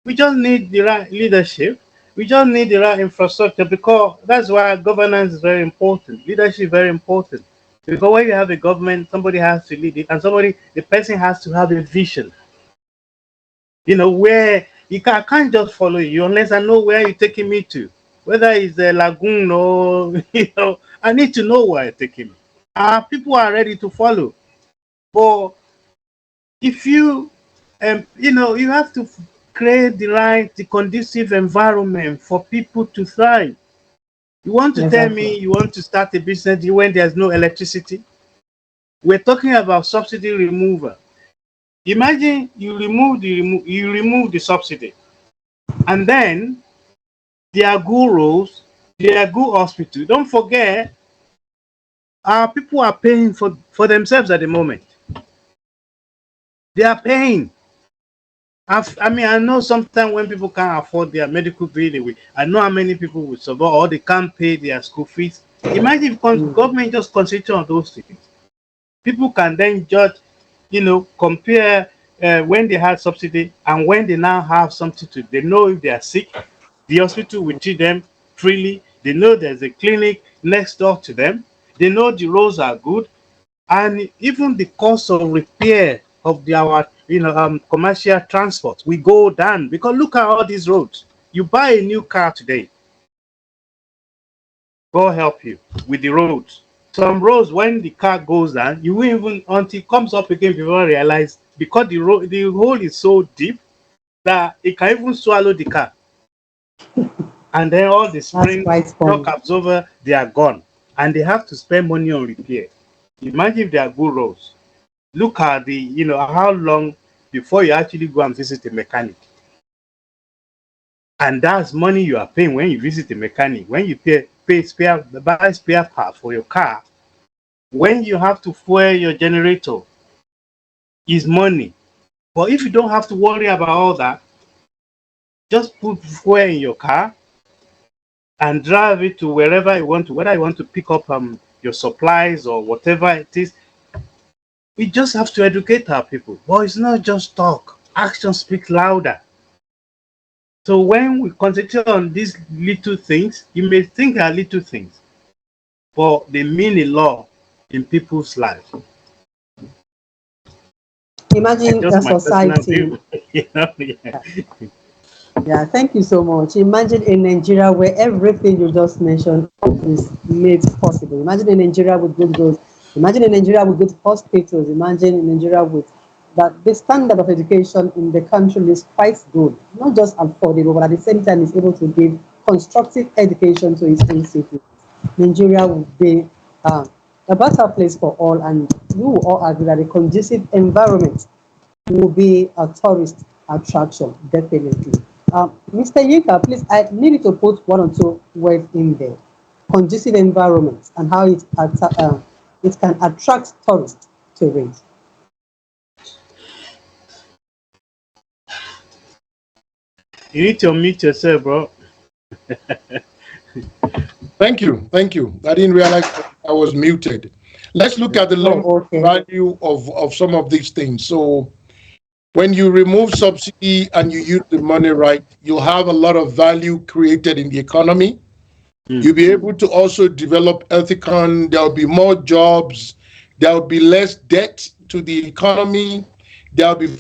We just need the right leadership. We just need the right infrastructure, because that's why governance is very important. Leadership is very important. Because when you have a government, somebody has to lead it, and the person has to have a vision. Where I can't just follow you unless I know where you're taking me to. Whether it's a lagoon or, I need to know where you're taking me. People are ready to follow. But if you have to create the conducive environment for people to thrive. You want to tell Exactly. me you want to start a business when there's no electricity? We're talking about subsidy removal. Imagine you remove the subsidy, and then there are good roads, there are good hospitals. Don't forget, our people are paying for themselves at the moment. They are paying. I know sometimes when people can't afford their medical bill, I know how many people will survive or they can't pay their school fees. Imagine if government just concentrate on those things. People can then judge, compare when they had subsidy and when they now have something to. They know if they are sick, the hospital will treat them freely. They know there's a clinic next door to them. They know the roads are good, and even the cost of repair of our commercial transport we go down, because look at all these roads. You buy a new car today, God help you with the roads. Some roads, when the car goes down, you won't even until it comes up again before you realize, because the hole is so deep that it can even swallow the car, and then all the That's spring quite shock funny. absorber, they are gone, and they have to spend money on repair. Imagine if they are good roads. Look at how long before you actually go and visit a mechanic. And that's money you are paying when you visit a mechanic. When you buy spare part for your car, when you have to fuel your generator, is money. But if you don't have to worry about all that, just put fuel in your car and drive it to wherever you want to, whether you want to pick up your supplies or whatever it is. We just have to educate our people. But it's not just talk. Action speaks louder. So when we concentrate on these little things, you may think they are little things, but they mean a lot in people's lives. Imagine Just a my personal society. view. Yeah. Yeah, thank you so much. Imagine a Nigeria where everything you just mentioned is made possible. Imagine a Nigeria with good roads. Imagine a Nigeria with good hospitals. Imagine a Nigeria with that the standard of education in the country is quite good, not just affordable, but at the same time is able to give constructive education to its own citizens. Nigeria would be uh, a better place for all, and we will all agree that a conducive environment will be a tourist attraction, definitely. Mr. Yinka, please, I need you to put one or two words in there. Conducive environment and how it can attract tourists to it. You need to unmute yourself, bro. Thank you. Thank you. I didn't realize I was muted. Let's look at the long Oh, okay. value of some of these things. So when you remove subsidy and you use the money right, you'll have a lot of value created in the economy. You'll be able to also develop Ethicon. There'll be more jobs. There'll be less debt to the economy. There'll be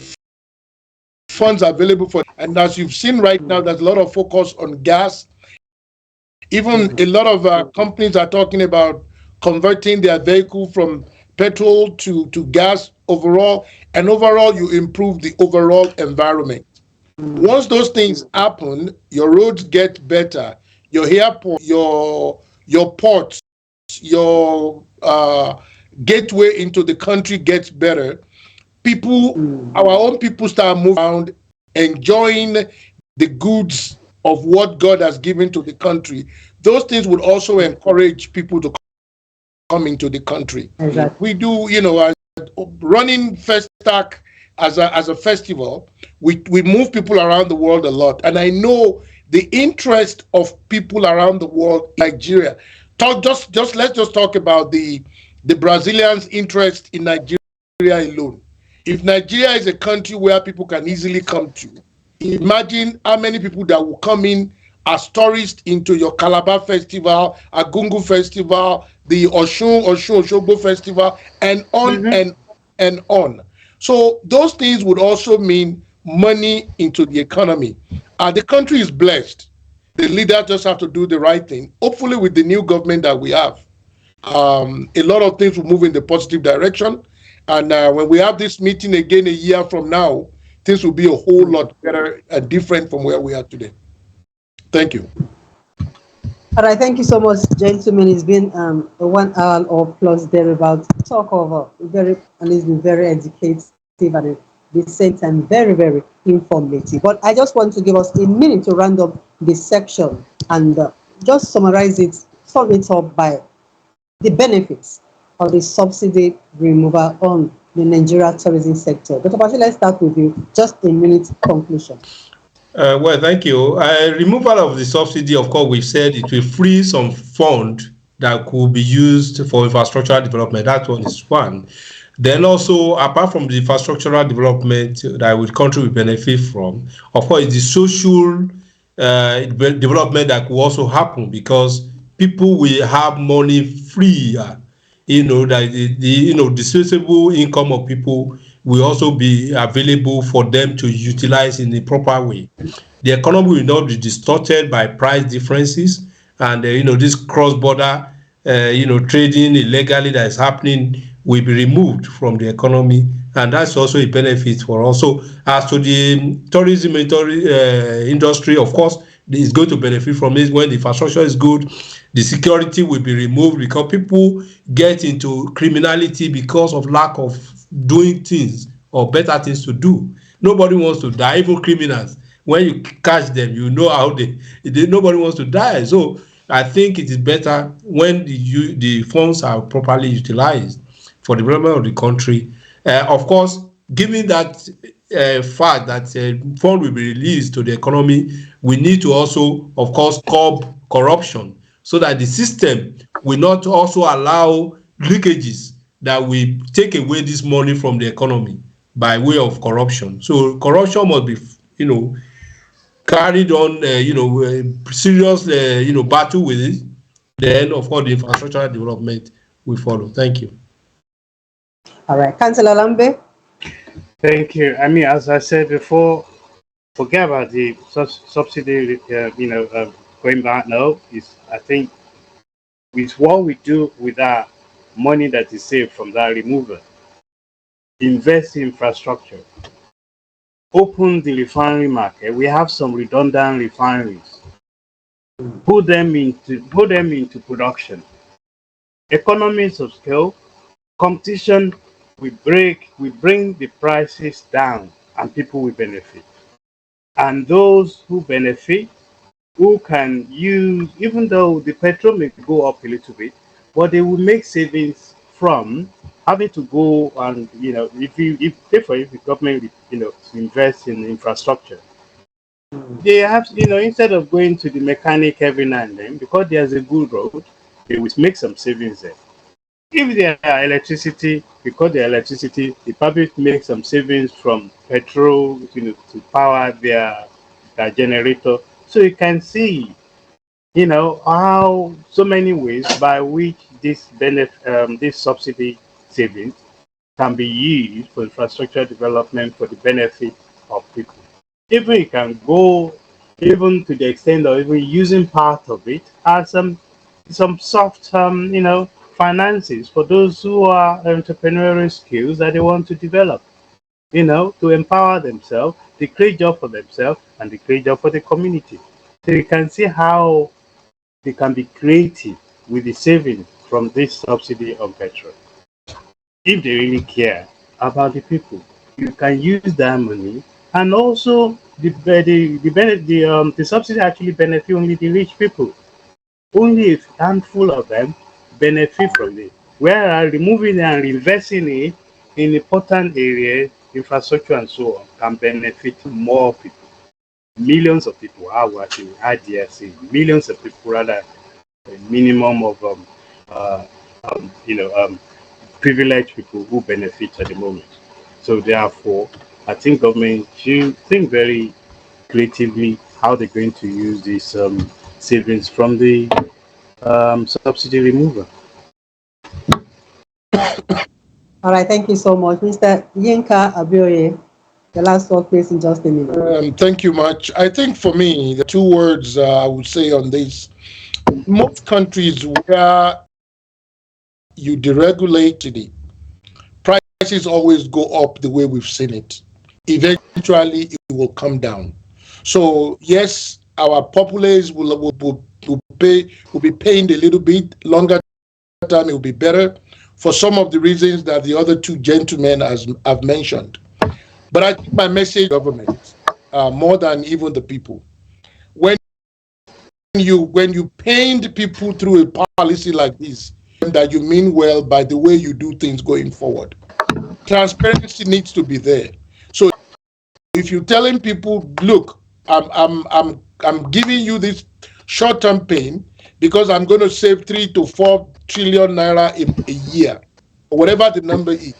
funds available for. And as you've seen right now, there's a lot of focus on gas. Even a lot of companies are talking about converting their vehicle from petrol to gas overall. And overall, you improve the overall environment. Once those things happen, your roads get better, your airport, your ports, your gateway into the country gets better. People, our own people start moving around, enjoying the goods of what God has given to the country. Those things would also encourage people to come into the country. Exactly. We do, running first stack as a festival. We move people around the world a lot, and I know the interest of people around the world in Nigeria. Let's just talk about the Brazilians' interest in Nigeria alone. If Nigeria is a country where people can easily come to, imagine how many people that will come in as tourists into your Calabar Festival, Agungu Festival, the Oshun Oshogbo Festival, and on and on. So those things would also mean money into the economy. The country is blessed. The leaders just have to do the right thing. Hopefully, with the new government that we have, a lot of things will move in the positive direction. And when we have this meeting again a year from now, things will be a whole lot better and different from where we are today. Thank you. All right, thank you so much, gentlemen. It's been a 1 hour or plus thereabout talk of and it's been very educative and at the same time very informative. But I just want to give us a minute to round up this section and just summarize it, sum it up by the benefits of the subsidy removal on the Nigeria tourism sector. Dr. Bashi, let's start with you. Just a minute conclusion. Well, thank you. Removal of the subsidy, of course, we've said it will free some fund that could be used for infrastructural development. That one is one. Then also, apart from the infrastructural development that the country will benefit from, of course, the social development that could also happen because people will have money free. That the disposable income of people will also be available for them to utilize in the proper way. The economy will not be distorted by price differences, and this cross-border trading illegally that is happening will be removed from the economy, and that's also a benefit for us. So as to the tourism industry, of course, is going to benefit from it when the infrastructure is good. The security will be removed because people get into criminality because of lack of doing things or better things to do. Nobody wants to die, even criminals. When you catch them, how nobody wants to die. So I think it is better when the funds are properly utilized for the development of the country. Of course, given that fact that fund will be released to the economy, we need to also, of course, curb corruption so that the system will not also allow leakages that will take away this money from the economy by way of corruption. So corruption must be, carried on, serious, battle with it. Then, of course, the infrastructural development will follow. Thank you. All right, Councillor Lambe. Thank you. I mean, as I said before, forget about the subsidy. Going back now is, I think, with what we do with that money that is saved from that removal, invest in infrastructure, open the refinery market. We have some redundant refineries. Put them into production. Economies of scale, competition. We bring the prices down, and people will benefit. And those who benefit, who can use, even though the petrol may go up a little bit, but they will make savings from having to go and, if the government, invest in infrastructure. They have, instead of going to the mechanic every now and then, because there's a good road, they will make some savings there. If there are electricity, because the electricity, the public make some savings from petrol, to power their generator. So you can see, how so many ways by which this this subsidy savings can be used for infrastructure development for the benefit of people. Even you can go even to the extent of even using part of it as some soft, finances for those who are entrepreneurial skills that they want to develop, to empower themselves, to create job for themselves, and to create job for the community. So you can see how they can be creative with the savings from this subsidy on petrol. If they really care about the people, you can use that money, and also the subsidy actually benefit only the rich people. Only a handful of them benefit from it. Whereas removing it and reinvesting it in important areas infrastructure and so on can benefit more people, millions of people. How actually I dare say millions of people rather a minimum of uh, you know privileged people who benefit at the moment. So therefore, I think government should think very creatively how they're going to use these savings from the subsidy removal. All right, thank you so much. Mr. Yinka Abioye, the last word, please, in just a minute. Thank you much. I think for me, the two words I would say on this: most countries where you deregulate the prices always go up the way we've seen it. Eventually, it will come down. So yes, our populace will be paying a little bit longer time. It will be better for some of the reasons that the other two gentlemen have mentioned. But I think my message, government, more than even the people, when you paint people through a policy like this, that you mean well by the way you do things going forward. Transparency needs to be there. So if you're telling people, look, I'm giving you this short-term pain because I'm going to save 3 to 4 trillion naira in a year, or whatever the number is.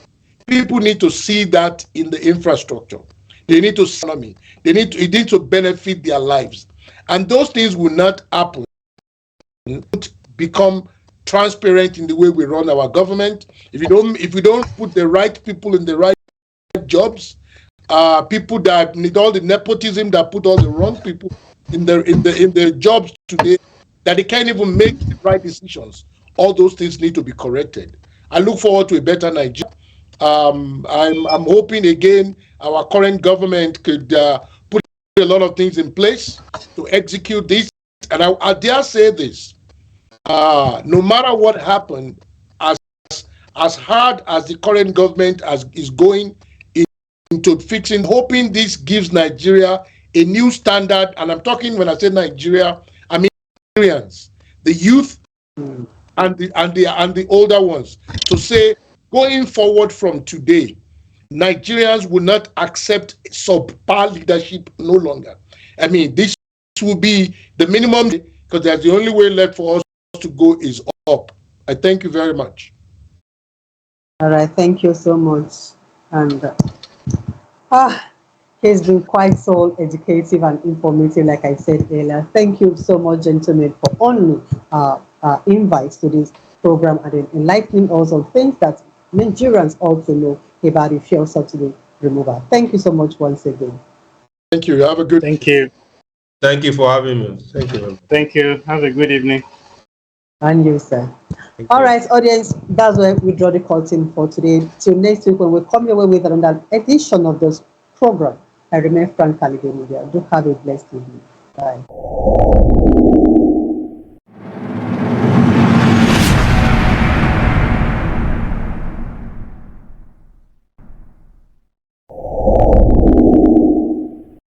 People need to see that in the infrastructure. They need to see economy. It needs to benefit their lives, and those things will not happen. Become transparent in the way we run our government. If we don't put the right people in the right jobs, people that need all the nepotism that put all the wrong people in the jobs today, that they can't even make the right decisions. All those things need to be corrected. I look forward to a better Nigeria. I'm hoping again our current government could put a lot of things in place to execute this. And I dare say this: no matter what happened, as hard as the current government is going into fixing, hoping this gives Nigeria a new standard. And I'm talking, when I say Nigeria, I mean Nigerians, the youth and the older ones, to say going forward from today, Nigerians will not accept subpar leadership no longer. I mean, this will be the minimum, because that's the only way left for us to go is up. I thank you very much. All right, thank you so much. And he's been quite so educative and informative, like I said earlier. Thank you so much, gentlemen, for only invites to this program and enlightening us on things that Nigerians also know about the fuel subsidy removal. Thank you so much once again. Thank you. Have a good. Thank you. Thank you for having me. Thank you. Thank you. Have a good evening. And you, sir. Thank All you. right, audience, that's where we draw the curtain for today. Till next week, when we come your way with another edition of this program. I remain Frank Caligamedia. Do have a blessed evening. Bye.